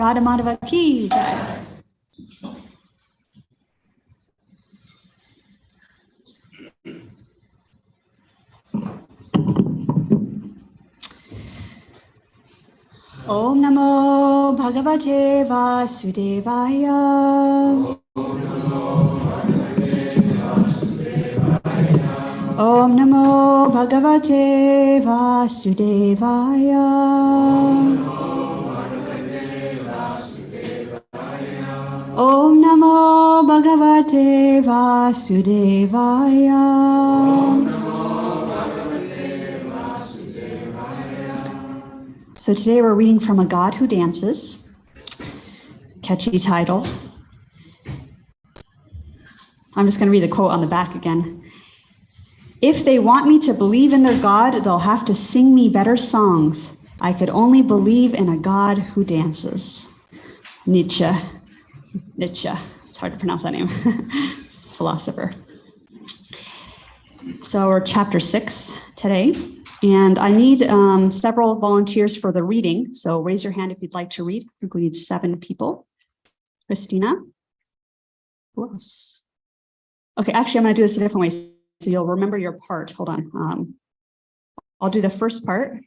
Radha Madhava ki jai. Om Namo Bhagavate Vasudevaya. Om Namo Bhagavate Vasudevaya. Om Namo Bhagavate Vasudevaya. So today we're reading from A God Who Dances. Catchy title. I'm just going to read the quote on the back again. If they want me to believe in their God, they'll have to sing me better songs. I could only believe in a God who dances. Nietzsche. It's hard to pronounce that name. Philosopher. So we're chapter 6 today, and I need several volunteers for the reading. So raise your hand if you'd like to read. I think we need 7 people. Christina. Who else? Okay, actually, I'm going to do this a different way so you'll remember your part. Hold on. I'll do the first part.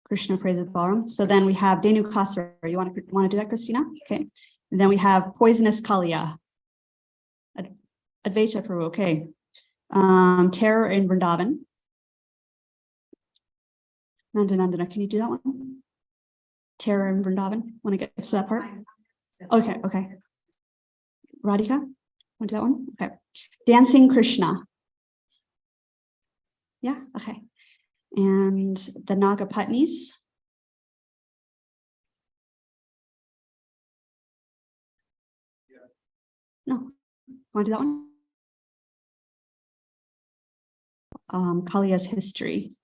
Krishna praises Balaram. So then we have Dhenuka. You want to do that, Christina? Okay. And then we have poisonous Kaliya. Advaita Prabhu. Okay. Terror in Vrindavan. Nandana, can you do that one? Terror in Vrindavan. Want to get to that part? Okay. Radhika, want to do that one? Okay. Dancing Krishna. Yeah, okay. And the Naga Patnis. No, want to do that one? Kaliya's history.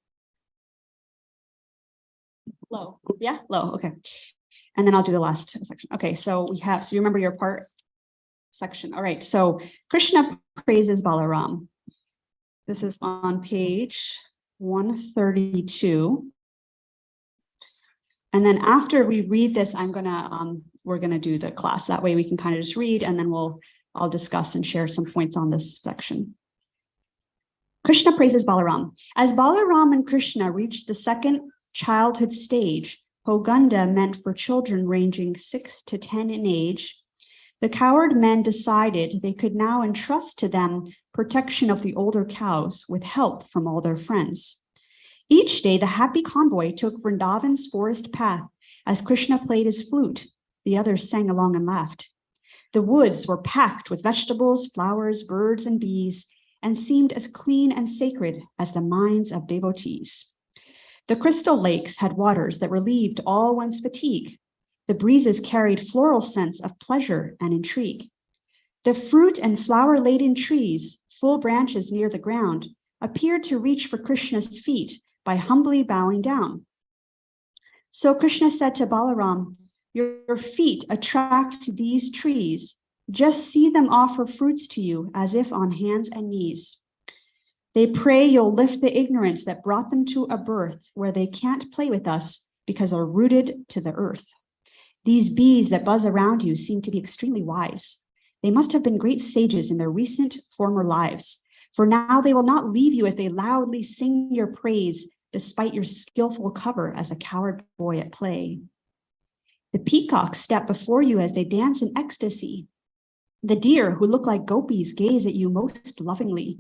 Low. Yeah, low. Okay. And then I'll do the last section. Okay, so you remember your part section. All right, so Krishna praises Balaram. This is on page 132. And then after we read this, we're gonna do the class. That way we can kind of just read, and then I'll discuss and share some points on this section. Krishna praises Balaram. As Balaram and Krishna reached the second childhood stage, Poganda meant for children ranging 6 to 10 in age, the coward men decided they could now entrust to them protection of the older cows with help from all their friends. Each day, the happy convoy took Vrindavan's forest path. As Krishna played his flute, the others sang along and laughed. The woods were packed with vegetables, flowers, birds, and bees, and seemed as clean and sacred as the minds of devotees. The crystal lakes had waters that relieved all one's fatigue. The breezes carried floral scents of pleasure and intrigue. The fruit and flower-laden trees, full branches near the ground, appeared to reach for Krishna's feet by humbly bowing down. So Krishna said to Balaram, "Your feet attract these trees. Just see them offer fruits to you as if on hands and knees. They pray you'll lift the ignorance that brought them to a birth where they can't play with us because they're rooted to the earth. These bees that buzz around you seem to be extremely wise. They must have been great sages in their recent former lives, for now they will not leave you as they loudly sing your praise despite your skillful cover as a coward boy at play. The peacocks step before you as they dance in ecstasy. The deer who look like gopis gaze at you most lovingly.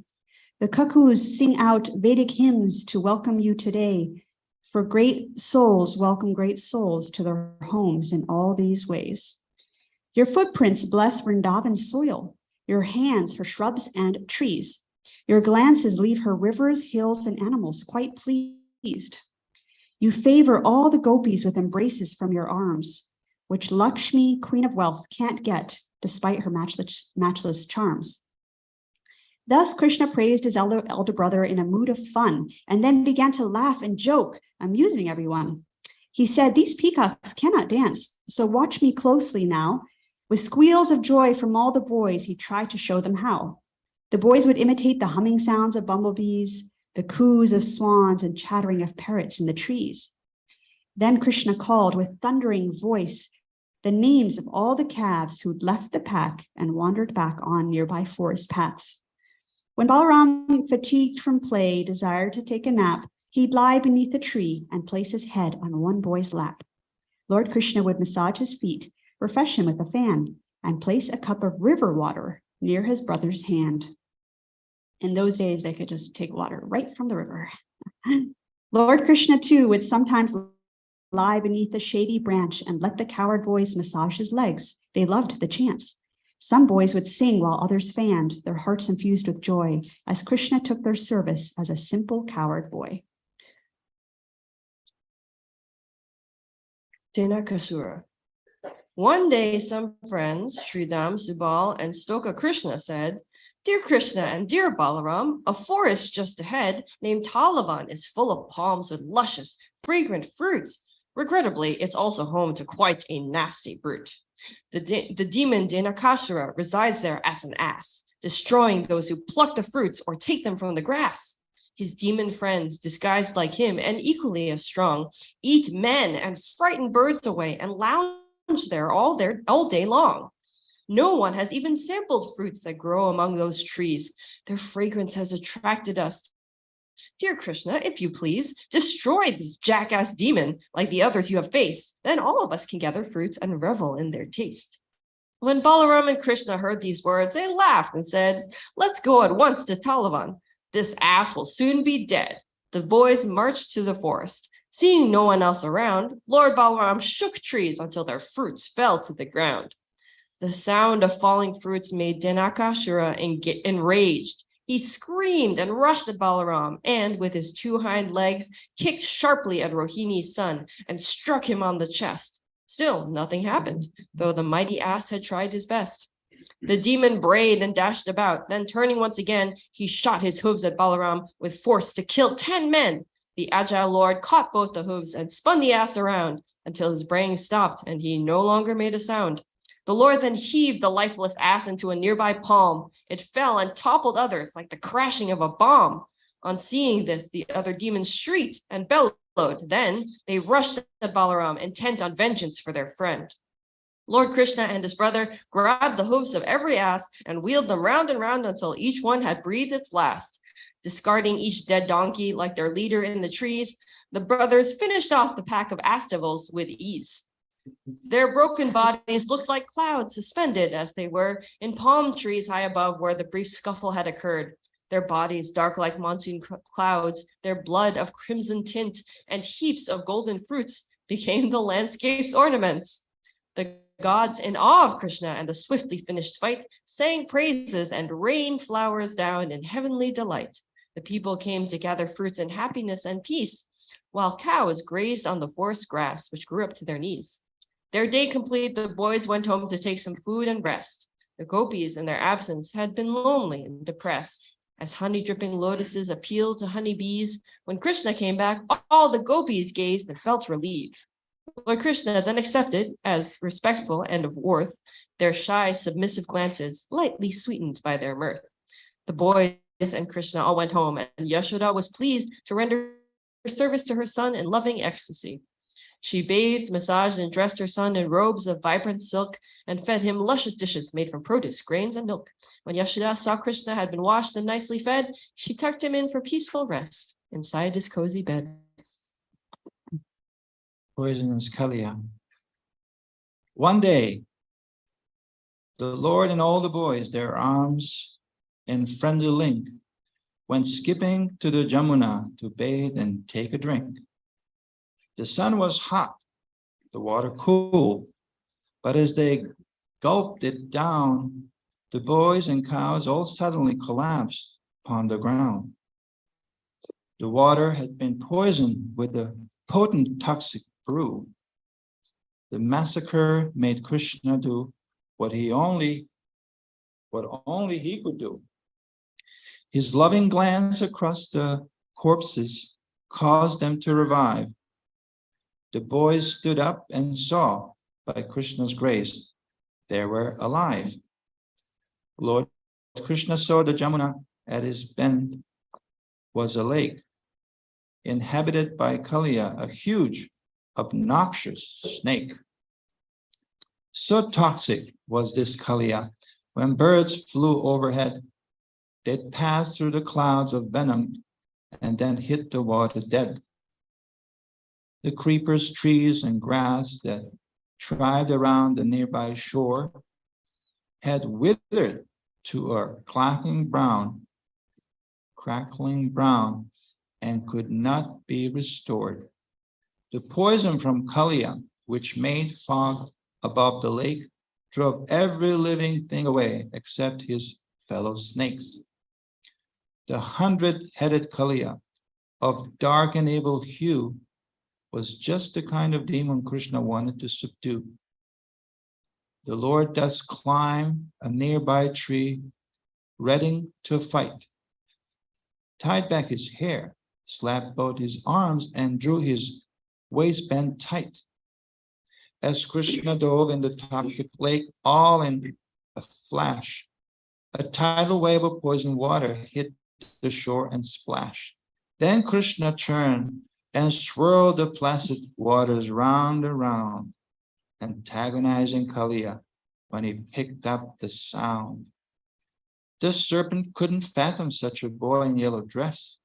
The cuckoos sing out Vedic hymns to welcome you today, for great souls welcome great souls to their homes in all these ways. Your footprints bless Vrindavan's soil, your hands her shrubs and trees. Your glances leave her rivers, hills, and animals quite pleased. You favor all the gopis with embraces from your arms, which Lakshmi, queen of wealth, can't get despite her matchless charms. Thus, Krishna praised his elder brother in a mood of fun, and then began to laugh and joke, amusing everyone. He said, "These peacocks cannot dance, so watch me closely now." With squeals of joy from all the boys, he tried to show them how. The boys would imitate the humming sounds of bumblebees, the coos of swans, and chattering of parrots in the trees. Then Krishna called with thundering voice, the names of all the calves who'd left the pack and wandered back on nearby forest paths. When Balaram, fatigued from play, desired to take a nap, he'd lie beneath a tree and place his head on one boy's lap. Lord Krishna would massage his feet, refresh him with a fan, and place a cup of river water near his brother's hand. In those days, they could just take water right from the river. Lord Krishna, too, would sometimes lie beneath a shady branch and let the coward boys massage his legs. They loved the chance. Some boys would sing while others fanned, their hearts infused with joy, as Krishna took their service as a simple coward boy. Dhenuka. One day, some friends, Sridham, Subal, and Stoka Krishna said, "Dear Krishna and dear Balaram, a forest just ahead named Talavan is full of palms with luscious, fragrant fruits. Regrettably, it's also home to quite a nasty brute. The demon Dhenukasura resides there as an ass, destroying those who pluck the fruits or take them from the grass. His demon friends, disguised like him and equally as strong, eat men and frighten birds away and lounge there all day long. No one has even sampled fruits that grow among those trees. Their fragrance has attracted us. Dear Krishna, if you please, destroy this jackass demon like the others you have faced. Then all of us can gather fruits and revel in their taste." When Balaram and Krishna heard these words, they laughed and said, "Let's go at once to Talavan. This ass will soon be dead." The boys marched to the forest. Seeing no one else around, Lord Balaram shook trees until their fruits fell to the ground. The sound of falling fruits made Dhenukasura enraged. He screamed and rushed at Balaram and, with his two hind legs, kicked sharply at Rohini's son and struck him on the chest. Still, nothing happened, though the mighty ass had tried his best. The demon brayed and dashed about. Then, turning once again, he shot his hooves at Balaram with force to kill 10 men. The agile lord caught both the hooves and spun the ass around until his braying stopped and he no longer made a sound. The Lord then heaved the lifeless ass into a nearby palm. It fell and toppled others like the crashing of a bomb. On seeing this, the other demons shrieked and bellowed. Then they rushed at Balaram, intent on vengeance for their friend. Lord Krishna and his brother grabbed the hooves of every ass and wheeled them round and round until each one had breathed its last. Discarding each dead donkey like their leader in the trees, the brothers finished off the pack of ass devils with ease. Their broken bodies looked like clouds suspended as they were in palm trees high above where the brief scuffle had occurred. Their bodies dark like monsoon clouds, their blood of crimson tint, and heaps of golden fruits became the landscape's ornaments. The gods, in awe of Krishna and the swiftly finished fight, sang praises and rained flowers down in heavenly delight. The people came to gather fruits in happiness and peace, while cows grazed on the forest grass, which grew up to their knees. Their day complete, the boys went home to take some food and rest. The gopis, in their absence, had been lonely and depressed. As honey-dripping lotuses appealed to honeybees, when Krishna came back, all the gopis gazed and felt relieved. Lord Krishna then accepted, as respectful and of worth, their shy, submissive glances, lightly sweetened by their mirth. The boys and Krishna all went home, and Yashoda was pleased to render service to her son in loving ecstasy. She bathed, massaged, and dressed her son in robes of vibrant silk and fed him luscious dishes made from produce, grains, and milk. When Yashoda saw Krishna had been washed and nicely fed, she tucked him in for peaceful rest inside his cozy bed. Poisonous Kaliya. One day, the Lord and all the boys, their arms in friendly link, went skipping to the Jamuna to bathe and take a drink. The sun was hot, the water cool, but as they gulped it down, the boys and cows all suddenly collapsed upon the ground. The water had been poisoned with a potent toxic brew. The massacre made Krishna do what only he could do. His loving glance across the corpses caused them to revive. The boys stood up and saw, by Krishna's grace, they were alive. Lord Krishna saw the Jamuna at his bend was a lake inhabited by Kaliya, a huge, obnoxious snake. So toxic was this Kaliya, when birds flew overhead, they'd pass through the clouds of venom and then hit the water dead. The creepers, trees, and grass that thrived around the nearby shore had withered to a crackling brown, and could not be restored. The poison from Kaliya, which made fog above the lake, drove every living thing away except his fellow snakes. The 100-headed Kaliya, of dark and evil hue, was just the kind of demon Krishna wanted to subdue. The Lord thus climbed a nearby tree, ready to fight, tied back his hair, slapped both his arms, and drew his waistband tight. As Krishna dove in the toxic lake, all in a flash, a tidal wave of poison water hit the shore and splashed. Then Krishna turned and swirled the placid waters round and round, antagonizing Kaliya when he picked up the sound. The serpent couldn't fathom such a boy in yellow dress,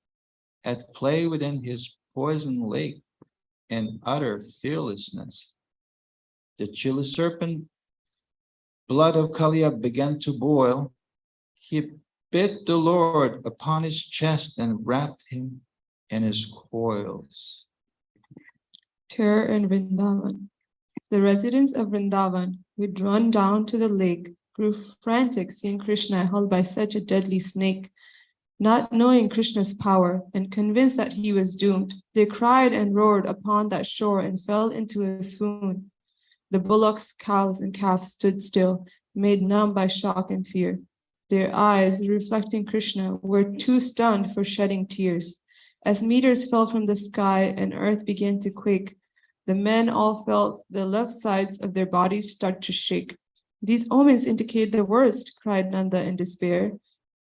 had played within his poison lake in utter fearlessness. The chilly serpent blood of Kaliya began to boil. He bit the Lord upon his chest and wrapped him in his coils. Terror in Vrindavan. The residents of Vrindavan, who had run down to the lake, grew frantic seeing Krishna held by such a deadly snake. Not knowing Krishna's power and convinced that he was doomed, they cried and roared upon that shore and fell into a swoon. The bullocks, cows, and calves stood still, made numb by shock and fear. Their eyes, reflecting Krishna, were too stunned for shedding tears. As meteors fell from the sky and earth began to quake, the men all felt the left sides of their bodies start to shake. These omens indicate the worst, cried Nanda in despair,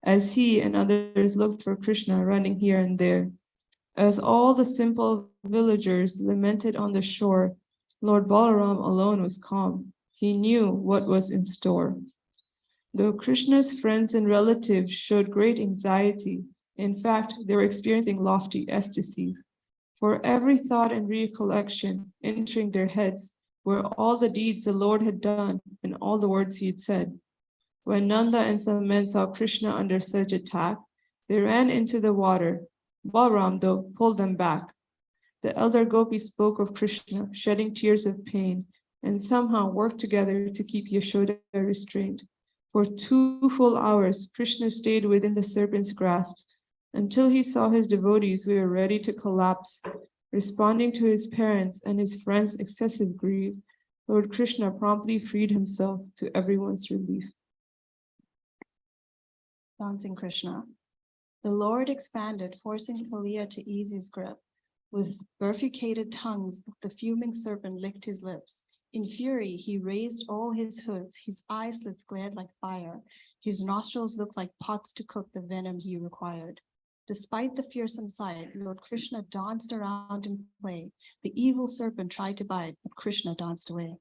as he and others looked for Krishna running here and there. As all the simple villagers lamented on the shore, Lord Balaram alone was calm. He knew what was in store. Though Krishna's friends and relatives showed great anxiety, in fact, they were experiencing lofty ecstasies. For every thought and recollection entering their heads were all the deeds the Lord had done and all the words he had said. When Nanda and some men saw Krishna under such attack, they ran into the water. Balaram, though, pulled them back. The elder gopis spoke of Krishna, shedding tears of pain, and somehow worked together to keep Yashoda restrained. For 2 full hours, Krishna stayed within the serpent's grasp, until he saw his devotees were ready to collapse. Responding to his parents' and his friends' excessive grief, Lord Krishna promptly freed himself to everyone's relief. Dancing Krishna. The Lord expanded, forcing Kaliya to ease his grip. With bifurcated tongues, the fuming serpent licked his lips. In fury, he raised all his hoods. His eye slits glared like fire. His nostrils looked like pots to cook the venom he required. Despite the fearsome sight, Lord Krishna danced around in play. The evil serpent tried to bite, but Krishna danced away.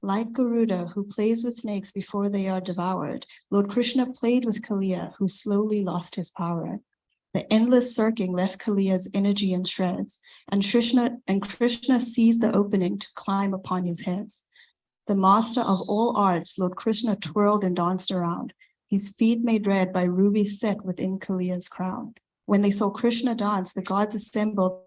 Like Garuda, who plays with snakes before they are devoured, Lord Krishna played with Kaliya, who slowly lost his power. The endless circling left Kaliya's energy in shreds, and Krishna seized the opening to climb upon his heads. The master of all arts, Lord Krishna twirled and danced around, his feet made red by rubies set within Kaliya's crown. When they saw Krishna dance, the gods assembled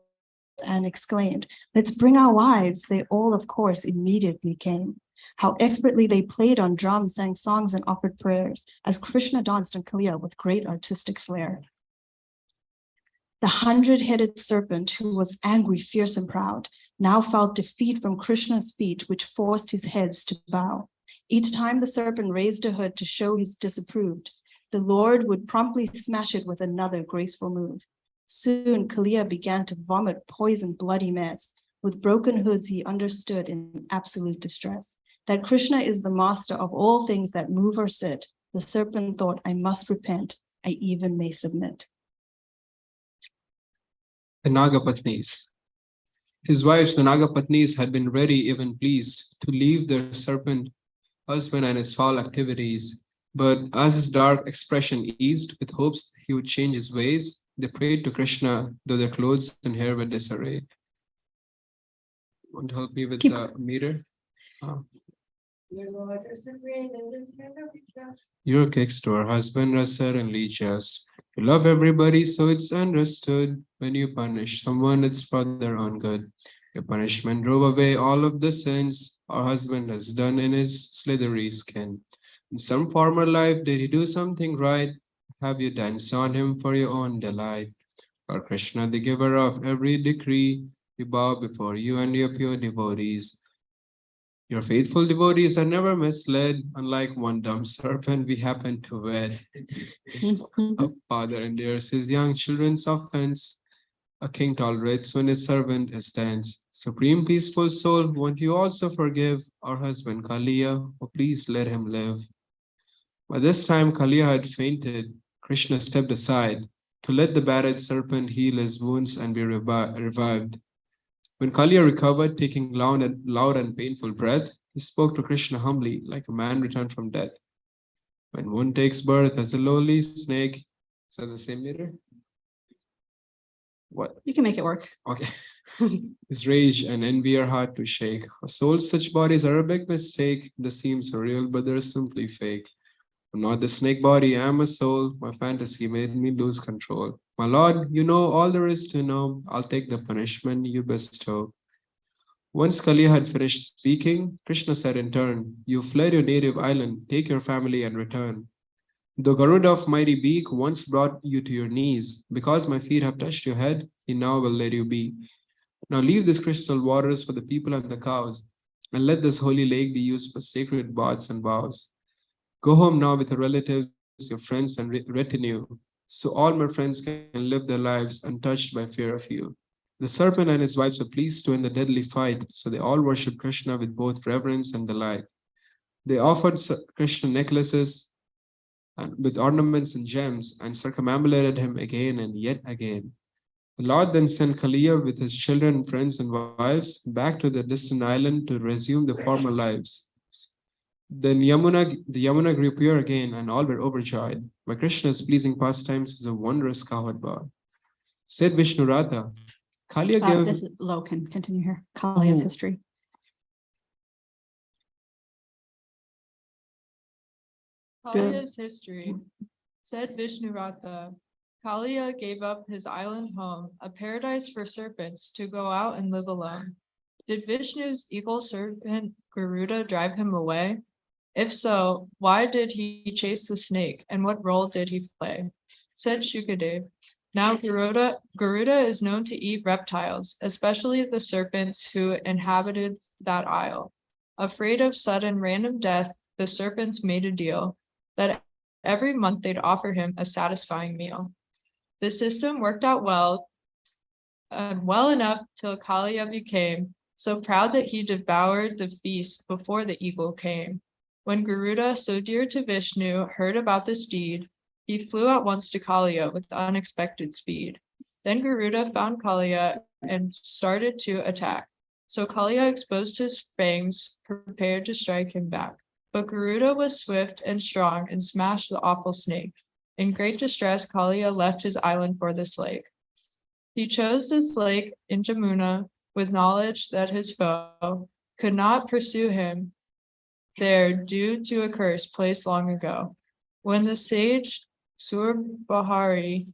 and exclaimed, "Let's bring our wives." They all, of course, immediately came. How expertly they played on drums, sang songs, and offered prayers, as Krishna danced on Kaliya with great artistic flair. The 100-headed serpent, who was angry, fierce, and proud, now felt defeat from Krishna's feet, which forced his heads to bow. Each time the serpent raised a hood to show his disapproved, the Lord would promptly smash it with another graceful move. Soon, Kaliya began to vomit poison, bloody mess. With broken hoods, he understood in absolute distress that Krishna is the master of all things that move or sit. The serpent thought, "I must repent. I even may submit." The Nagapatnis. His wives, the Nagapatnis, had been ready, even pleased, to leave the serpent husband and his foul activities. But as his dark expression eased, with hopes he would change his ways, they prayed to Krishna, though their clothes and hair were disarrayed. Want to help me with Keep- the meter? Your kicks to her husband are certainly just. You love everybody, so it's understood. When you punish someone, it's for their own good. Your punishment drove away all of the sins our husband has done in his slithery skin. In some former life, did he do something right? Have you danced on him for your own delight? Or Krishna, the giver of every decree, we bow before you and your pure devotees. Your faithful devotees are never misled. Unlike one dumb serpent, we happen to wed. A father endears his young children's offense. A king tolerates when his servant is tense. Supreme peaceful soul, won't you also forgive our husband Kaliya? Oh, please let him live. By this time, Kaliya had fainted. Krishna stepped aside to let the battered serpent heal his wounds and be revived. When Kaliya recovered, taking loud and painful breath, he spoke to Krishna humbly, like a man returned from death. When one takes birth as a lowly snake, is that the same meter? What? You can make it work. Okay. His rage and envy are hard to shake. For souls, such bodies are a big mistake. They seem so real, but they're simply fake. I'm not the snake body, I'm a soul. My fantasy made me lose control. My lord, you know all there is to know. I'll take the punishment you bestow. Once Kaliya had finished speaking, Krishna said in turn, you fled your native island, take your family and return. The Garuda of mighty beak once brought you to your knees. Because my feet have touched your head, he now will let you be. Now leave these crystal waters for the people and the cows, and let this holy lake be used for sacred baths and vows. Go home now with your relatives, your friends, and retinue, so all my friends can live their lives untouched by fear of you. The serpent and his wives were pleased to end the deadly fight, so they all worshipped Krishna with both reverence and delight. They offered Krishna necklaces and with ornaments and gems, and circumambulated him again and yet again. The Lord then sent Kaliya with his children, friends, and wives back to the distant island to resume their former lives. Then the Yamuna grew pure again, and all were overjoyed. By Krishna's pleasing pastimes is a wondrous cowherd bar. Said Vishnurata, Kaliya gave. This is low. Can continue here. Kaliya's Oh. history. Kaliya's history. Said Vishnurata, Kaliya gave up his island home, a paradise for serpents, to go out and live alone. Did Vishnu's eagle serpent Garuda drive him away? If so, why did he chase the snake, and what role did he play? Said Shukadev, now Garuda is known to eat reptiles, especially the serpents who inhabited that isle. Afraid of sudden random death, the serpents made a deal that every month they'd offer him a satisfying meal. The system worked out well enough till Kaliya became so proud that he devoured the feast before the eagle came. When Garuda, so dear to Vishnu, heard about this deed, he flew at once to Kaliya with unexpected speed. Then Garuda found Kaliya and started to attack. So Kaliya exposed his fangs, prepared to strike him back. But Garuda was swift and strong and smashed the awful snake. In great distress, Kaliya left his island for this lake. He chose this lake in Jamuna with knowledge that his foe could not pursue him there due to a curse placed long ago. When the sage Surbahari,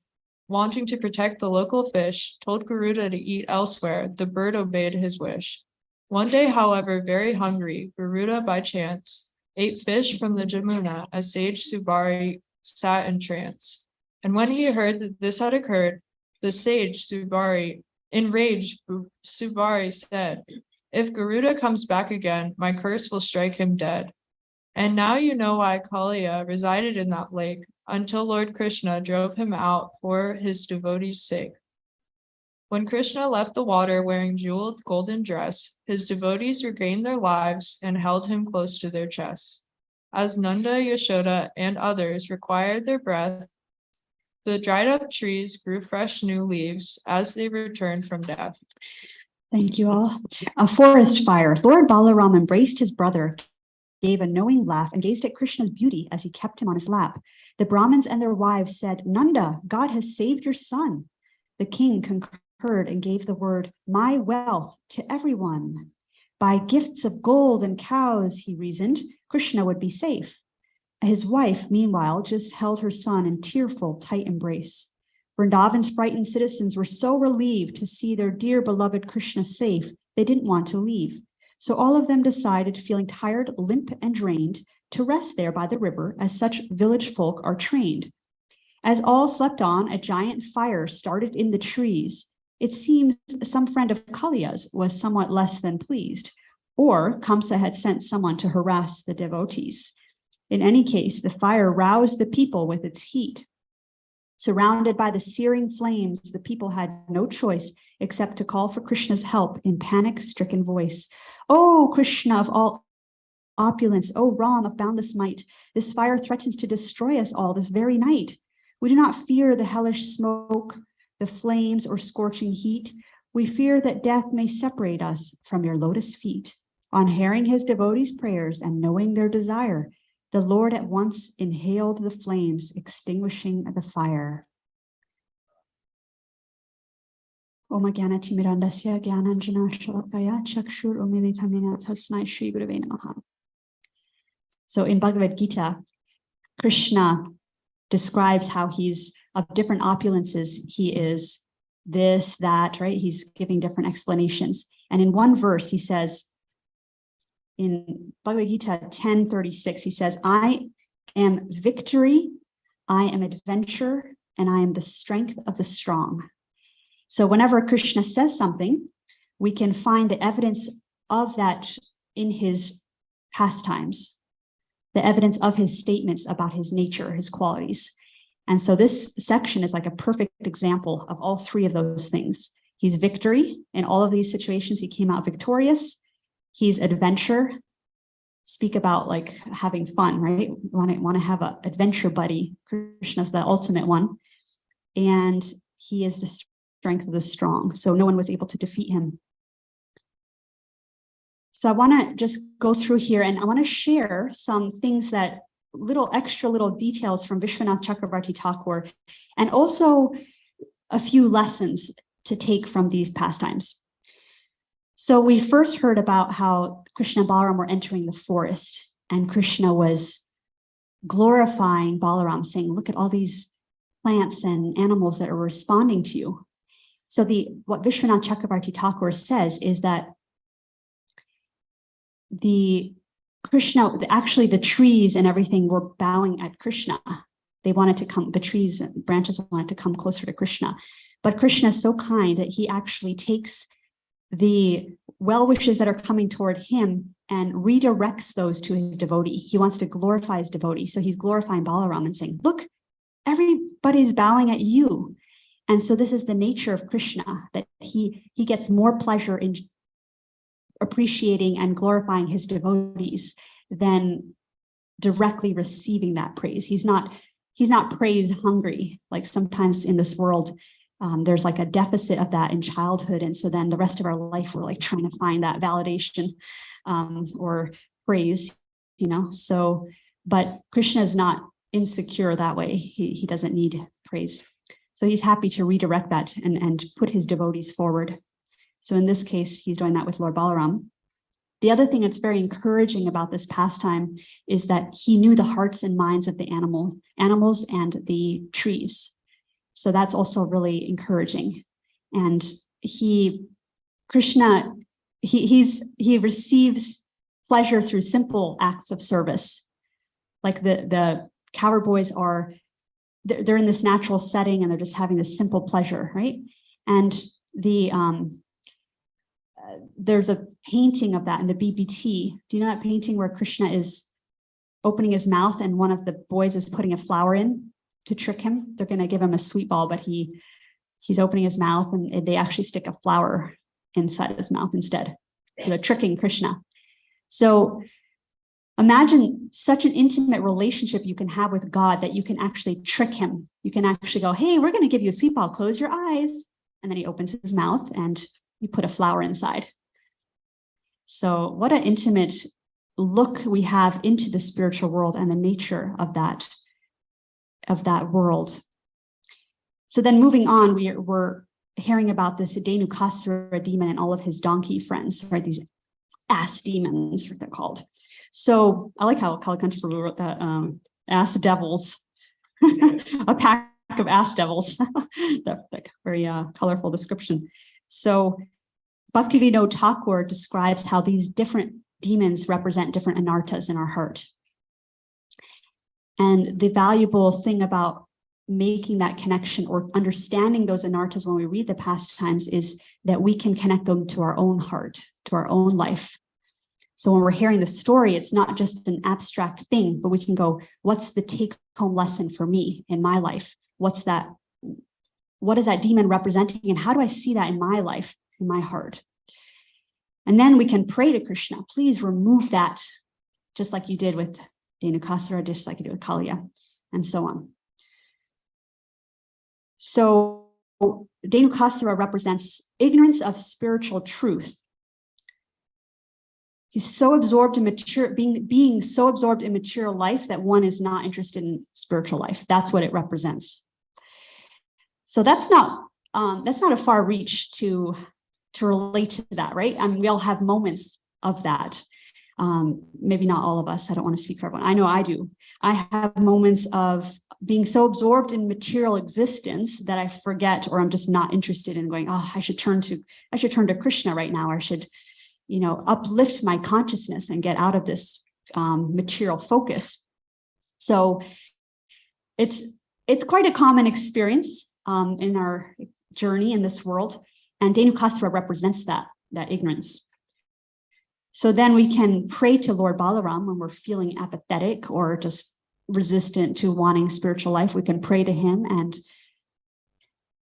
wanting to protect the local fish, told Garuda to eat elsewhere, the bird obeyed his wish. One day, however, very hungry, Garuda by chance ate fish from the Jamuna as sage Subari sat in trance. And when he heard that this had occurred, the sage Subari, enraged, Subari said, if Garuda comes back again, my curse will strike him dead. And now you know why Kaliya resided in that lake until Lord Krishna drove him out for his devotees' sake. When Krishna left the water wearing jeweled golden dress, his devotees regained their lives and held him close to their chests. As Nanda, Yashoda, and others required their breath, the dried up trees grew fresh new leaves as they returned from death. Thank you all. A forest fire. Lord Balaram embraced his brother, gave a knowing laugh and gazed at Krishna's beauty as he kept him on his lap. The Brahmins and their wives said, Nanda, God has saved your son. The king concurred and gave the word, my wealth, to everyone. By gifts of gold and cows, he reasoned, Krishna would be safe. His wife, meanwhile, just held her son in tearful, tight embrace. Vrindavan's frightened citizens were so relieved to see their dear beloved Krishna safe, they didn't want to leave. So all of them decided, feeling tired, limp, and drained, to rest there by the river, as such village folk are trained. As all slept on, a giant fire started in the trees. It seems some friend of Kaliya's was somewhat less than pleased, or Kamsa had sent someone to harass the devotees. In any case, the fire roused the people with its heat. Surrounded by the searing flames, the people had no choice except to call for Krishna's help in panic-stricken voice. Oh, Krishna of all opulence, oh, Ram of boundless might, this fire threatens to destroy us all this very night. We do not fear the hellish smoke, the flames, or scorching heat. We fear that death may separate us from your lotus feet. On hearing his devotees' prayers and knowing their desire, the Lord at once inhaled the flames, extinguishing the fire. Om Gyana Timirandasya Gyananjana Shalakaya Chakshur Umilitamina Tasmai Shri Gurave Namaha. So in Bhagavad Gita, Krishna describes how he's of different opulences. He is this, that, right? He's giving different explanations. And in one verse, he says, in Bhagavad Gita 10:36, he says, I am victory, I am adventure, and I am the strength of the strong. So whenever Krishna says something, we can find the evidence of that in his pastimes, the evidence of his statements about his nature, his qualities. And so this section is like a perfect example of all three of those things. He's victory in all of these situations. He came out victorious. He's adventure. Speak about like having fun, right? Want to have an adventure buddy. Krishna's the ultimate one. And he is the strength of the strong. So no one was able to defeat him. So I want to just go through here and I want to share some things that little details from Vishwanath Chakravarti Thakur, and also a few lessons to take from these pastimes. So we first heard about how Krishna and Balaram were entering the forest, and Krishna was glorifying Balaram, saying, look at all these plants and animals that are responding to you. So what Vishwanath Chakravarti Thakur says is that actually the trees and everything were bowing at Krishna. They wanted to come, the trees and branches wanted to come closer to Krishna. But Krishna is so kind that he actually takes the well wishes that are coming toward him and redirects those to his devotee. He wants to glorify his devotee. So he's glorifying Balaram and saying, look, everybody's bowing at you. And so this is the nature of Krishna, that he gets more pleasure in appreciating and glorifying his devotees than directly receiving that praise. He's not praise hungry. Like sometimes in this world, there's like a deficit of that in childhood. And so then the rest of our life, we're like trying to find that validation or praise, So, but Krishna is not insecure that way. He doesn't need praise. So he's happy to redirect that and put his devotees forward. So in this case, he's doing that with Lord Balaram. The other thing that's very encouraging about this pastime is that he knew the hearts and minds of the animals and the trees. So that's also really encouraging. And Krishna receives pleasure through simple acts of service. Like the cowherd boys they're in this natural setting and they're just having this simple pleasure, right? And there's a painting of that in the BBT. Do you know that painting where Krishna is opening his mouth and one of the boys is putting a flower in to trick him? They're going to give him a sweet ball, but he's opening his mouth and they actually stick a flower inside his mouth instead. So they're tricking Krishna. So imagine such an intimate relationship you can have with God that you can actually trick him. You can actually go, hey, we're going to give you a sweet ball. Close your eyes. And then he opens his mouth and you put a flower inside. So what an intimate look we have into the spiritual world and the nature of that world. So then moving on, we're hearing about this Dhenuka demon and all of his donkey friends, right? These ass demons, they're called. So I like how Kalikanti Prabhu wrote that, ass devils, a pack of ass devils. That very colorful description. So Bhaktivinoda Thakur describes how these different demons represent different anartas in our heart. And the valuable thing about making that connection or understanding those anartas when we read the pastimes is that we can connect them to our own heart, to our own life. So when we're hearing the story, it's not just an abstract thing, but we can go, what's the take-home lesson for me in my life? What is that demon representing? And how do I see that in my life, in my heart? And then we can pray to Krishna, please remove that, just like you did with Dhenukasura, just like you did with Kaliya, and so on. So Dhenukasura represents ignorance of spiritual truth. He's so absorbed in being so absorbed in material life that one is not interested in spiritual life. That's what it represents. So that's not a far reach to relate to that, right? I mean, we all have moments of that. Maybe not all of us. I don't want to speak for everyone. I know I do. I have moments of being so absorbed in material existence that I forget, or I'm just not interested in going, oh, I should turn to Krishna right now, or I should, uplift my consciousness and get out of this material focus. So it's quite a common experience in our journey in this world, and Dhenukasura represents that ignorance. So then we can pray to Lord Balaram when we're feeling apathetic or just resistant to wanting spiritual life. We can pray to him and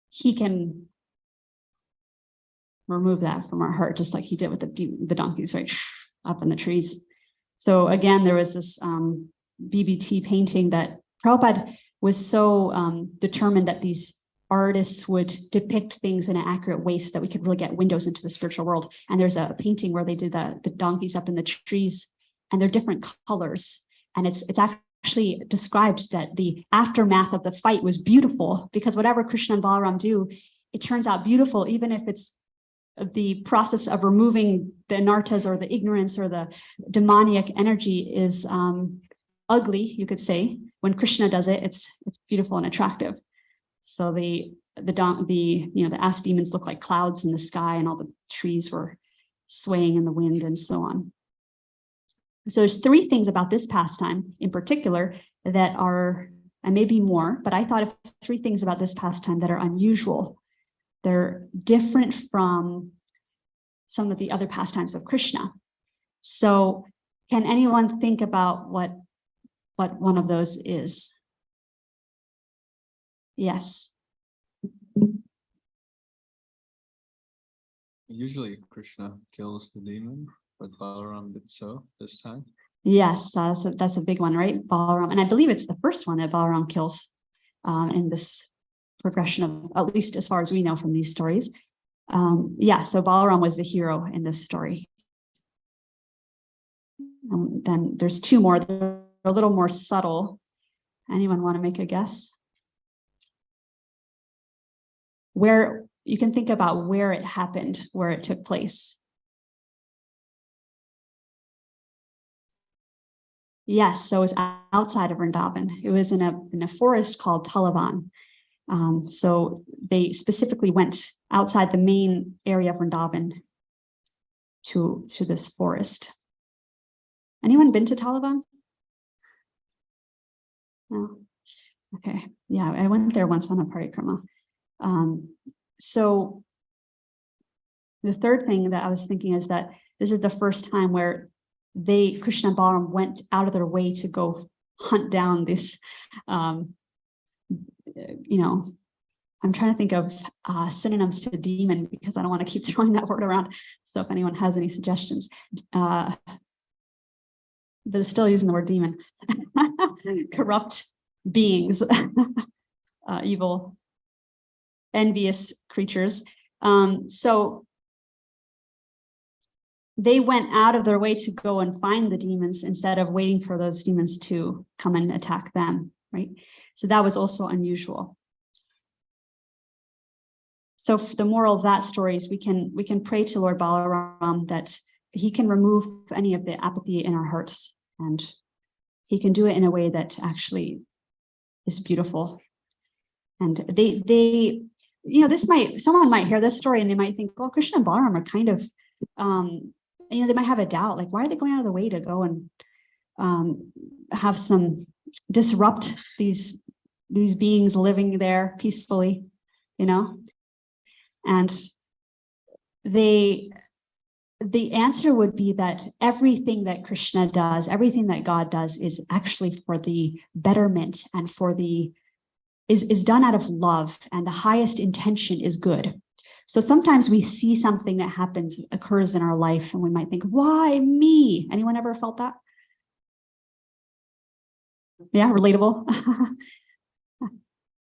he can remove that from our heart, just like he did with the donkeys, right, up in the trees. So again, there was this BBT painting that Prabhupada was so determined that these artists would depict things in an accurate way so that we could really get windows into the spiritual world. And there's a painting where they did the donkeys up in the trees, and they're different colors. And it's actually described that the aftermath of the fight was beautiful, because whatever Krishna and Balaram do, it turns out beautiful, even if it's the process of removing the anartas or the ignorance or the demoniac energy is ugly, you could say. When Krishna does it, it's beautiful and attractive. So the ass demons look like clouds in the sky, and all the trees were swaying in the wind and so on. So there's three things about this pastime in particular that are, and maybe more, but I thought of three things about this pastime that are unusual. They're different from some of the other pastimes of Krishna. So can anyone think about what one of those is? Yes. Usually Krishna kills the demon, but Balaram did so this time. Yes, that's a big one, right? Balaram, and I believe it's the first one that Balaram kills in this progression of, at least as far as we know from these stories. So Balaram was the hero in this story. Then there's two more. They're a little more subtle. Anyone want to make a guess? Where you can think about where it happened, where it took place. Yes, so it was outside of Vrindavan. It was in a forest called Talavan. So they specifically went outside the main area of Vrindavan to this forest. Anyone been to Talavan? No. Okay. Yeah, I went there once on a parikrama. So the third thing that I was thinking is that this is the first time where Krishna and Balaram went out of their way to go hunt down this, I'm trying to think of synonyms to demon, because I don't want to keep throwing that word around. So if anyone has any suggestions, but still using the word demon, corrupt beings, evil, envious creatures. So they went out of their way to go and find the demons instead of waiting for those demons to come and attack them, right? So that was also unusual. So the moral of that story is we can pray to Lord Balaram that he can remove any of the apathy in our hearts, and he can do it in a way that actually is beautiful. And they someone might hear this story and they might think, well, Krishna and Balaram are kind of, they might have a doubt, like, why are they going out of the way to go and have some disrupt these beings living there peacefully, and the answer would be that everything that Krishna does, everything that God does is actually for the betterment and is done out of love, and the highest intention is good. So sometimes we see something that occurs in our life, and we might think, why me? Anyone ever felt that? Yeah, relatable.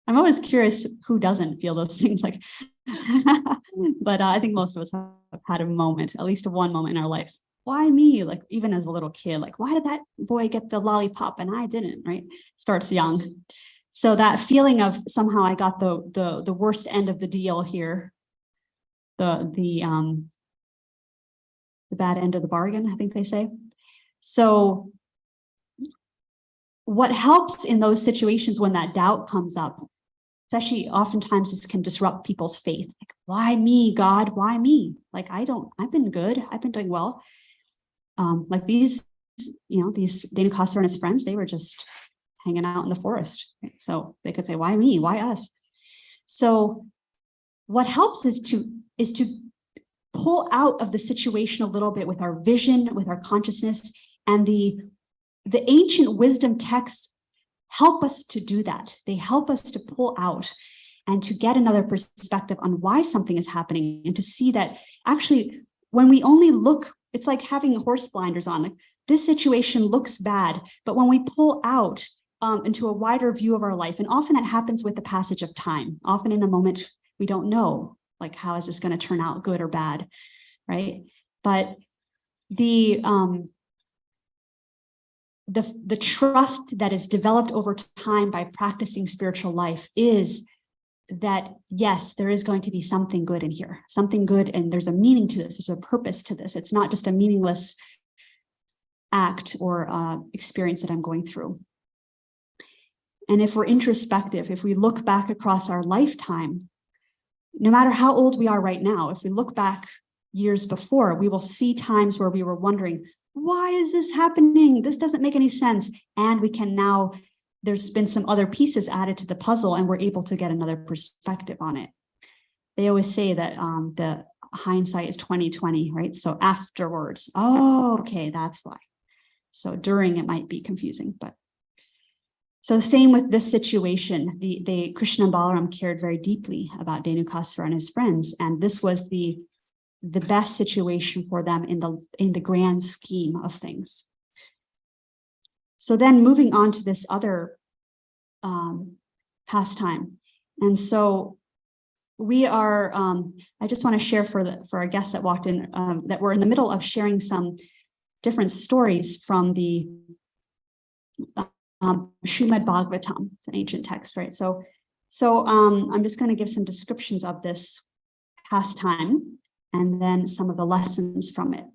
I'm always curious who doesn't feel those things, like, but I think most of us have had a moment, at least one moment in our life. Why me? Like, even as a little kid, like, why did that boy get the lollipop and I didn't, right? Starts young. So that feeling of somehow I got the worst end of the deal here, the bad end of the bargain, I think they say. So what helps in those situations when that doubt comes up, especially oftentimes this can disrupt people's faith. Like, why me, God? Why me? Like, I've been good. I've been doing well. Like these Dhenuka and his friends, they were just hanging out in the forest. Right? So they could say, why me? Why us? So what helps is to pull out of the situation a little bit with our vision, with our consciousness, and the ancient wisdom texts help us to do that. They help us to pull out and to get another perspective on why something is happening, and to see that actually when we only look, it's like having horse blinders on. Like, this situation looks bad, but when we pull out into a wider view of our life, and often that happens with the passage of time. Often in the moment, we don't know, like, how is this going to turn out, good or bad, right? But the trust that is developed over time by practicing spiritual life is that, yes, there is going to be something good in here, something good, and there's a meaning to this, there's a purpose to this. It's not just a meaningless act or experience that I'm going through. And if we're introspective, if we look back across our lifetime, no matter how old we are right now, if we look back years before, we will see times where we were wondering, why is this happening? This doesn't make any sense. And we can now, there's been some other pieces added to the puzzle, and we're able to get another perspective on it. They always say that the hindsight is 20/20, right? So afterwards, oh, okay, that's why. So during, it might be confusing, but. So same with this situation, the Krishna and Balaram cared very deeply about Dhenuka and his friends, and this was the best situation for them in the grand scheme of things. So then moving on to this other pastime, and so we are. I just want to share for our guests that walked in that we're in the middle of sharing some different stories from the. Srimad Bhagavatam, it's an ancient text, right? So I'm just going to give some descriptions of this pastime and then some of the lessons from it.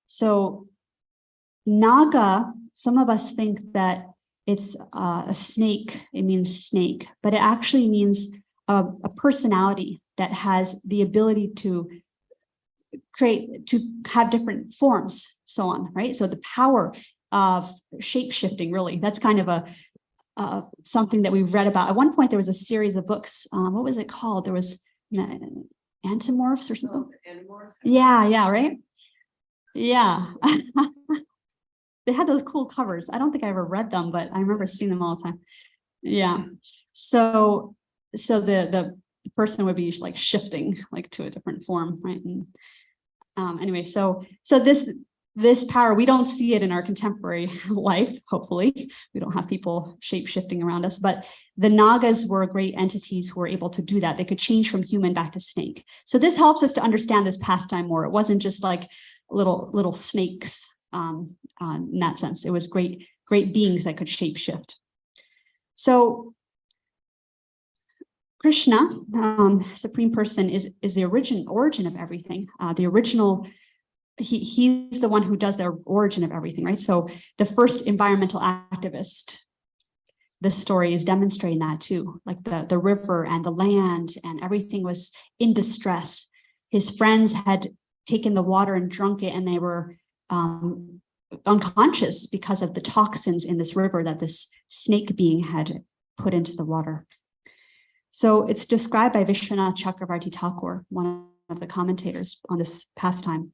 So Naga, some of us think that it's a snake, it means snake, but it actually means a personality that has the ability to have different forms, so on, right? So the power of shape-shifting, really, that's kind of a something that we've read about. At one point, there was a series of books. What was it called? There was Antimorphs or something. Animorphs. Yeah, right. Yeah, they had those cool covers. I don't think I ever read them, but I remember seeing them all the time. Yeah. So the person would be like shifting, like to a different form, right? And anyway, so this power, we don't see it in our contemporary life, hopefully. We don't have people shape-shifting around us, but the Nagas were great entities who were able to do that. They could change from human back to snake. So this helps us to understand this pastime more. It wasn't just like little snakes in that sense. It was great beings that could shapeshift. So Krishna, Supreme Person, is the origin of everything. The original, he's the one who does the origin of everything, right? So the first environmental activist, this story is demonstrating that too, like the river and the land and everything was in distress. His friends had taken the water and drunk it, and they were unconscious because of the toxins in this river that this snake being had put into the water. So it's described by Vishwanath Chakravarti Thakur, one of the commentators on this pastime,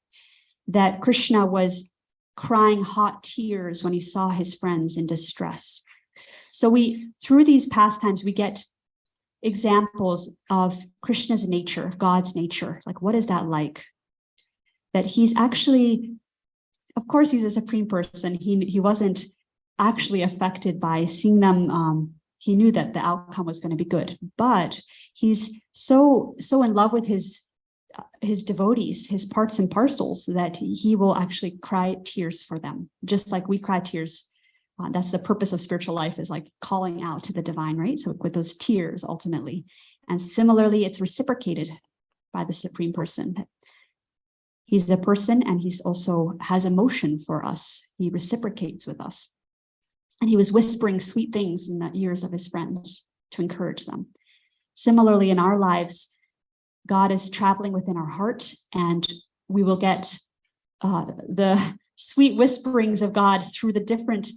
that Krishna was crying hot tears when he saw his friends in distress. So through these pastimes, we get examples of Krishna's nature, of God's nature. Like, what is that like? That he's actually, of course, he's a supreme person. He wasn't actually affected by seeing them. He knew that the outcome was going to be good, but he's so in love with his devotees, his parts and parcels, that he will actually cry tears for them, just like we cry tears. That's the purpose of spiritual life, is like calling out to the divine, right? So with those tears, ultimately. And similarly, it's reciprocated by the Supreme Person. He's a person, and he's also has emotion for us. He reciprocates with us. And he was whispering sweet things in the ears of his friends to encourage them. Similarly, in our lives, God is traveling within our heart, and we will get the sweet whisperings of God through the different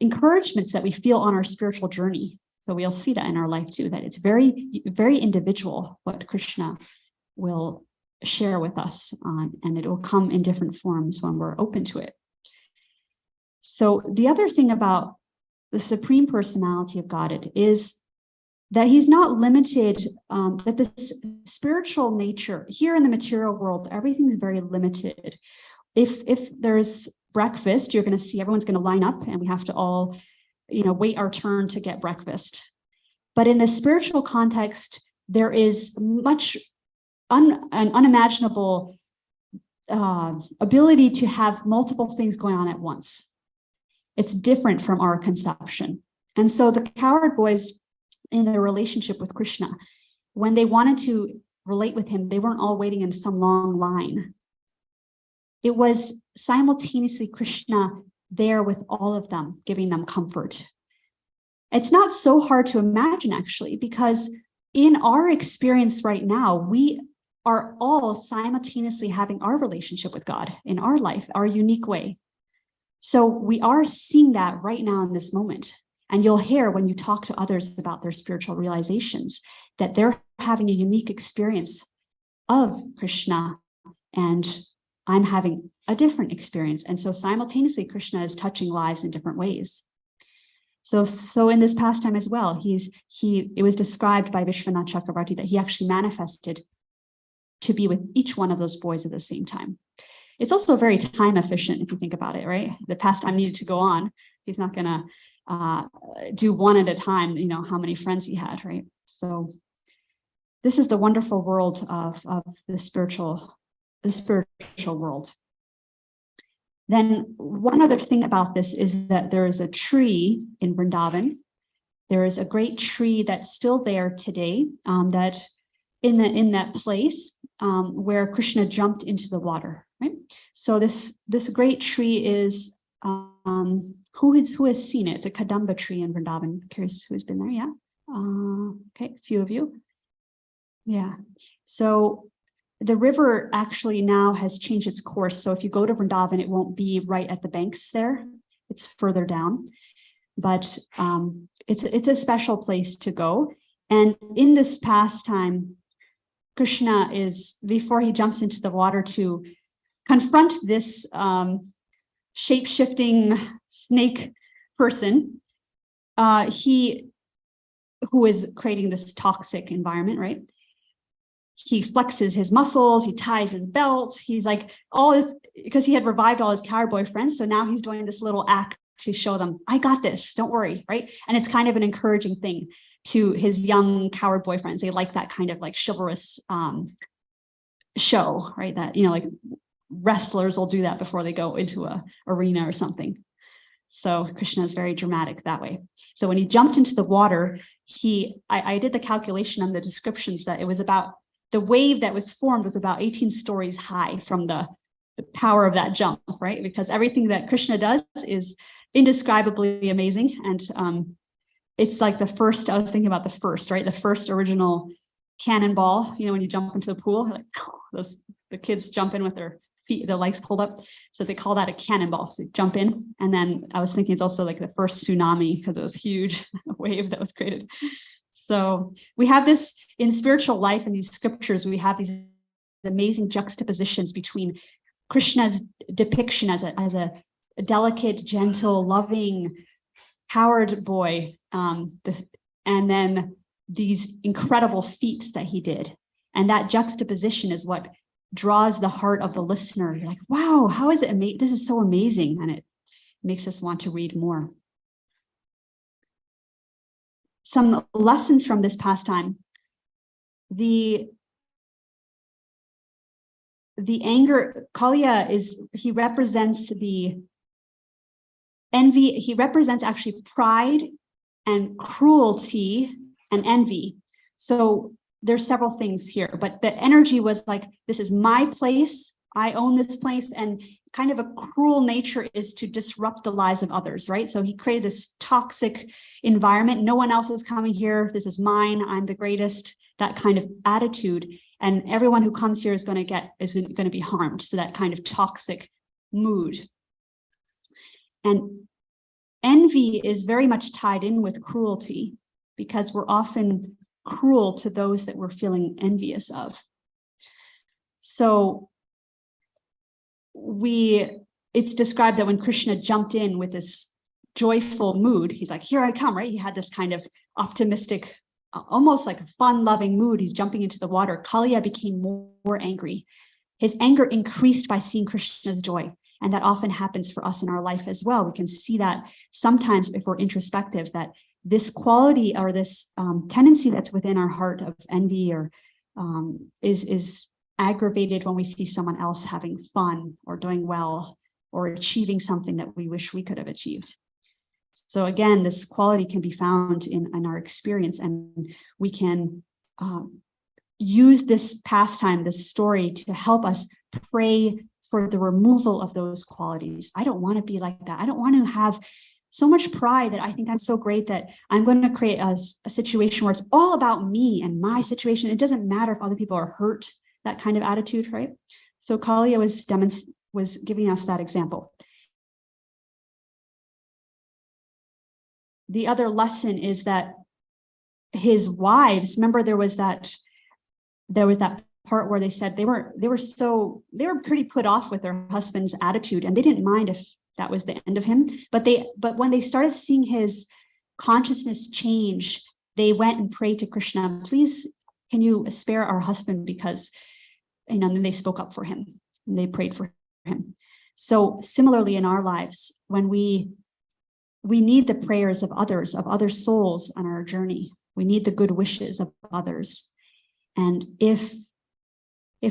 encouragements that we feel on our spiritual journey. So we'll see that in our life too, that it's very, very individual what Krishna will share with us, and it will come in different forms when we're open to it. So the other thing about the Supreme Personality of Godhead is that he's not limited, that this spiritual nature here in the material world, everything's very limited. If there's breakfast, you're going to see everyone's going to line up, and we have to all, wait our turn to get breakfast. But in the spiritual context, there is much an unimaginable ability to have multiple things going on at once. It's different from our conception. And so the cowherd boys, in their relationship with Krishna, when they wanted to relate with him, they weren't all waiting in some long line. It was simultaneously Krishna there with all of them, giving them comfort. It's not so hard to imagine, actually, because in our experience right now, we are all simultaneously having our relationship with God in our life, our unique way. So we are seeing that right now in this moment. And you'll hear when you talk to others about their spiritual realizations that they're having a unique experience of Krishna, and I'm having a different experience. And so simultaneously, Krishna is touching lives in different ways. So in this pastime as well, it was described by Vishwanath Chakravarti that he actually manifested to be with each one of those boys at the same time. It's also very time efficient if you think about it, right? The pastime needed to go on. He's not going to do one at a time, how many friends he had, right? So this is the wonderful world of the spiritual world. Then one other thing about this is that there is a tree in Vrindavan. There is a great tree that's still there today, that in that place where Krishna jumped into the water, right? So this great tree is who has seen it? It's a Kadamba tree in Vrindavan. I'm curious who's been there. Yeah. Okay, a few of you. Yeah. So the river actually now has changed its course. So if you go to Vrindavan, it won't be right at the banks there. It's further down. But it's a special place to go. And in this pastime, Krishna is, before he jumps into the water to confront this shape-shifting snake person, who is creating this toxic environment, right? He flexes his muscles, he ties his belt, he's like all this, because he had revived all his cowherd boy friends. So now he's doing this little act to show them, I got this, don't worry, right? And it's kind of an encouraging thing to his young cowherd boyfriends. They like that kind of like chivalrous show, right? That, like wrestlers will do that before they go into a arena or something. So Krishna is very dramatic that way. So when he jumped into the water, I did the calculation on the descriptions that it was about, the wave that was formed was about 18 stories high from the power of that jump, right? Because everything that Krishna does is indescribably amazing. And it's like the first, I was thinking about the first, right? The first original cannonball, when you jump into the pool, like the kids jump in with their feet, their legs pulled up. So they call that a cannonball. So you jump in. And then I was thinking it's also like the first tsunami because it was huge wave that was created. So we have this in spiritual life, in these scriptures, we have these amazing juxtapositions between Krishna's depiction as a delicate, gentle, loving, powered boy, and then these incredible feats that he did. And that juxtaposition is what draws the heart of the listener. You're like, wow, how is it amazing? This is so amazing. And it makes us want to read more. Some lessons from this pastime. The anger, Kaliya he represents the envy. He represents actually pride and cruelty and envy. So there's several things here, but the energy was like, this is my place. I own this place. And kind of a cruel nature is to disrupt the lives of others, right? So he created this toxic environment. No one else is coming here. This is mine. I'm the greatest, that kind of attitude. And everyone who comes here is going to be harmed. So that kind of toxic mood. And envy is very much tied in with cruelty, because we're often cruel to those that we're feeling envious of. So it's described that when Krishna jumped in with this joyful mood, he's like, here I come, right? He had this kind of optimistic, almost like a fun-loving mood. He's jumping into the water. Kaliya became more angry. His anger increased by seeing Krishna's joy. And that often happens for us in our life as well. We can see that sometimes if we're introspective, that this quality or this tendency that's within our heart of envy or is aggravated when we see someone else having fun or doing well or achieving something that we wish we could have achieved. So again, this quality can be found in our experience, and we can use this pastime, this story, to help us pray for the removal of those qualities. I don't want to be like that. I don't want to have so much pride that I think I'm so great that I'm going to create a situation where it's all about me and my situation. It doesn't matter if other people are hurt, that kind of attitude, right? So Kaliya was giving us that example. The other lesson is that his wives, remember there was that part where they said they were pretty put off with their husband's attitude, and they didn't mind if that was the end of him. But when they started seeing his consciousness change, they went and prayed to Krishna, please, can you spare our husband? Because, and then they spoke up for him and they prayed for him. So similarly in our lives, when we need the prayers of others, of other souls on our journey, we need the good wishes of others. And if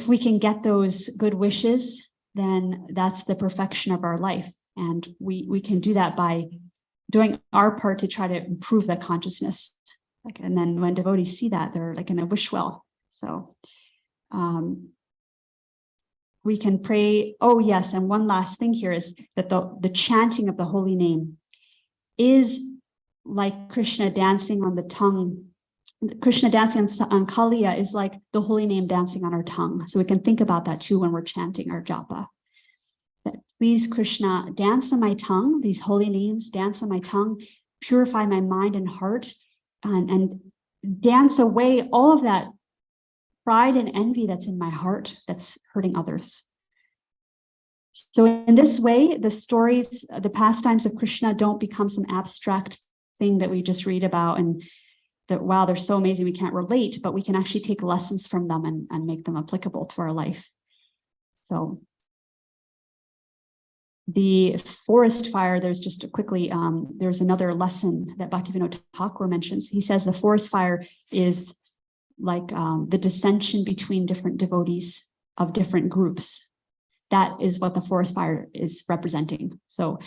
we can get those good wishes, then that's the perfection of our life. And we can do that by doing our part to try to improve that consciousness. And then when devotees see that, they're like in a wish well. So we can pray. Oh yes, and one last thing here is that the chanting of the holy name is like Krishna dancing on the tongue. Krishna dancing on Kaliya is like the holy name dancing on our tongue. So we can think about that too when we're chanting our japa. That please, Krishna, dance on my tongue, these holy names, dance on my tongue, purify my mind and heart, and dance away all of that pride and envy that's in my heart that's hurting others. So in this way, the stories, the pastimes of Krishna don't become some abstract thing that we just read about and that, wow, they're so amazing, we can't relate, but we can actually take lessons from them and make them applicable to our life. So the forest fire, there's just quickly, there's another lesson that Bhaktivinoda Thakur mentions. He says the forest fire is like the dissension between different devotees of different groups. that is what the forest fire is representing. So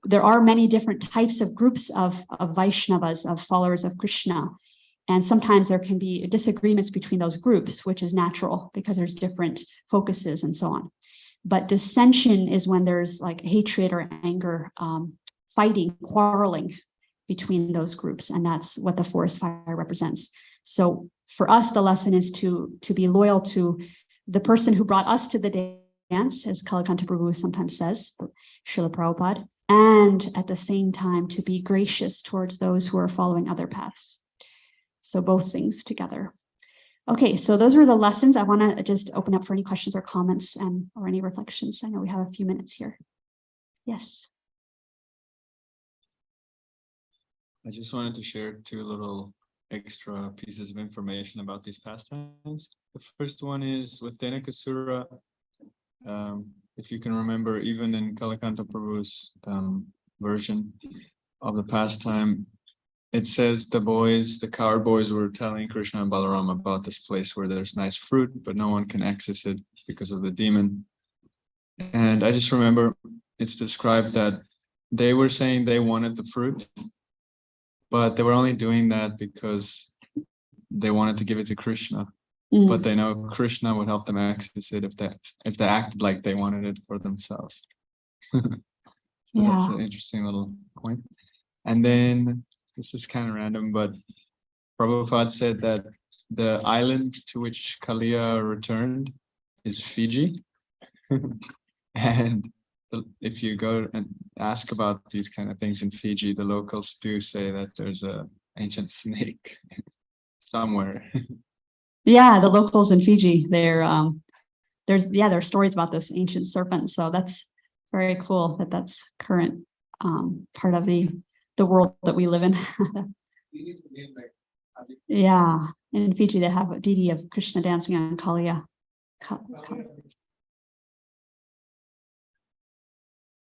there are many different types of groups of Vaishnavas, of followers of Krishna. And sometimes there can be disagreements between those groups, which is natural because there's different focuses and so on. But dissension is when there's like hatred or anger, fighting, quarreling between those groups. And that's what the forest fire represents. So for us, the lesson is to be loyal to the person who brought us to the dance, as Kalakanta Prabhu sometimes says, Srila Prabhupada, and at the same time to be gracious towards those who are following other paths. So both things together. Okay, so those were the lessons. I want to just open up for any questions or comments or any reflections. I know we have a few minutes here. Yes. I just wanted to share 2 little extra pieces of information about these pastimes. The first one is with Dhenuka Sura. If you can remember, even in Kalakanta Prabhu's version of the pastime, it says the cowherd boys were telling Krishna and Balaram about this place where there's nice fruit, but no one can access it because of the demon. And I just remember it's described that they were saying they wanted the fruit, but they were only doing that because they wanted to give it to Krishna. But they know Krishna would help them access it if they acted like they wanted it for themselves. So that's an interesting little point. And then this is kind of random, but Prabhupada said that the island to which Kaliya returned is Fiji. And if you go and ask about these kind of things in Fiji, the locals do say that there's an ancient snake somewhere. Yeah, the locals in Fiji, there's stories about this ancient serpent. So that's very cool that's current part of the world that we live in. Yeah, in Fiji they have a deity of Krishna dancing on Kaliya.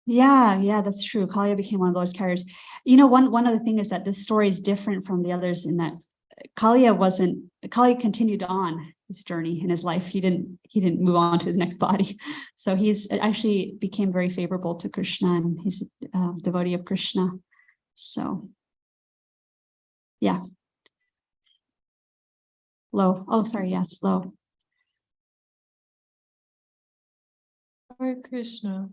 Yeah, that's true. Kaliya became one of those carriers. You know, one other thing is that this story is different from the others in that Kaliya continued on his journey in his life. He didn't move on to his next body. So he's actually became very favorable to Krishna, and he's a devotee of Krishna. So yeah. Low. Oh, sorry, yes, low. Hare Krishna.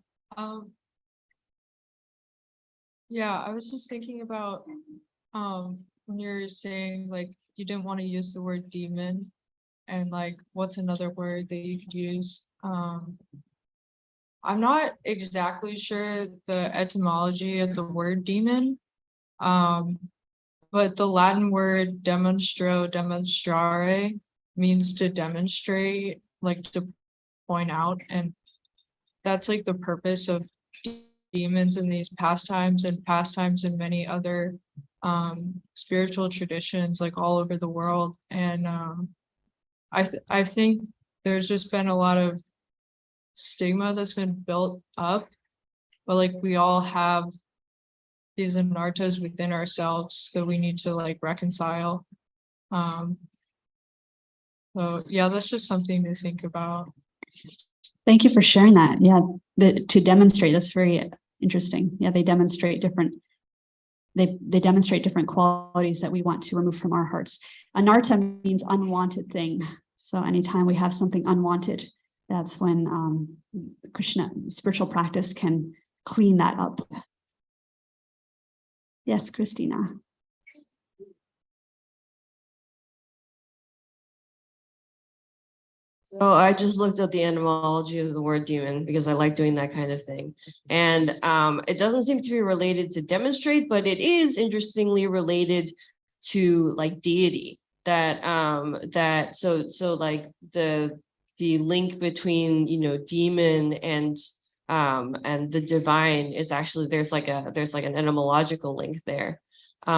Yeah, I was just thinking about when you're saying like you didn't want to use the word demon, and like what's another word that you could use. I'm not exactly sure the etymology of the word demon, but the Latin word demonstrare means to demonstrate, like to point out, and that's like the purpose of demons in these pastimes and pastimes in many other spiritual traditions like all over the world. And I think there's just been a lot of stigma that's been built up, but like we all have these anartas within ourselves that we need to like reconcile. So yeah, that's just something to think about. Thank you for sharing that. Yeah, to demonstrate, that's very interesting. Yeah, they demonstrate different qualities that we want to remove from our hearts. Anarta means unwanted thing. So anytime we have something unwanted, that's when Krishna spiritual practice can clean that up. Yes, Christina. So I just looked up the etymology of the word demon because I like doing that kind of thing. And it doesn't seem to be related to demonstrate, but it is interestingly related to like deity. So like the link between, you know, demon and the divine is actually there's like an etymological link there,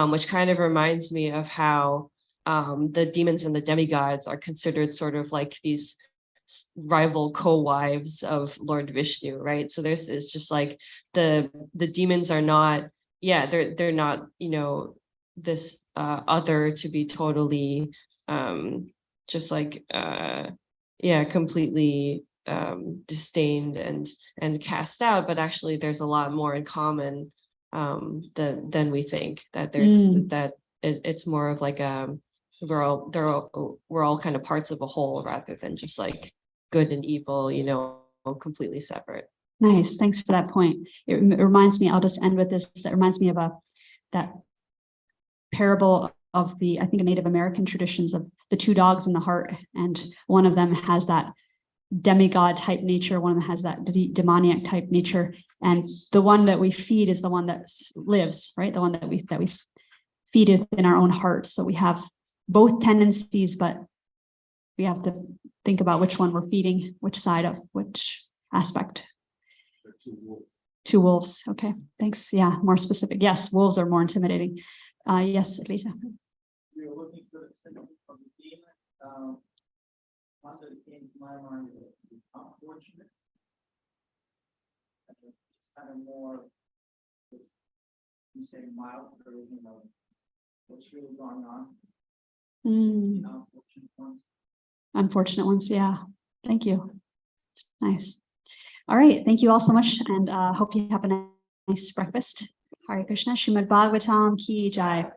which kind of reminds me of how the demons and the demigods are considered sort of like these rival co-wives of Lord Vishnu, right? So it's just like the demons are not, they're not, you know, this other to be totally just like completely disdained and cast out, but actually there's a lot more in common than we think. That there's that it's more of like we're all kind of parts of a whole rather than just like good and evil, you know, completely separate. Nice. Thanks for that point. It reminds me, I'll just end with this. That reminds me of that parable of the, I think, Native American traditions of the two dogs in the heart. And one of them has that demigod type nature. One of them has that demoniac type nature. And the one that we feed is the one that lives, right? The one that we feed in our own hearts. So we have both tendencies, but we have to think about which one we're feeding, which side of which aspect. Two wolves. Okay, thanks. Yeah, more specific. Yes, wolves are more intimidating. Yes, Lisa. You're looking for the symbol of the demon. One that came to my mind is unfortunate. Kind of more, you say mild version of what's really going on. Unfortunate ones. Unfortunate ones. Yeah. Thank you. Nice. All right. Thank you all so much, and hope you have a nice breakfast. Hare Krishna. Srimad Bhagavatam ki jai.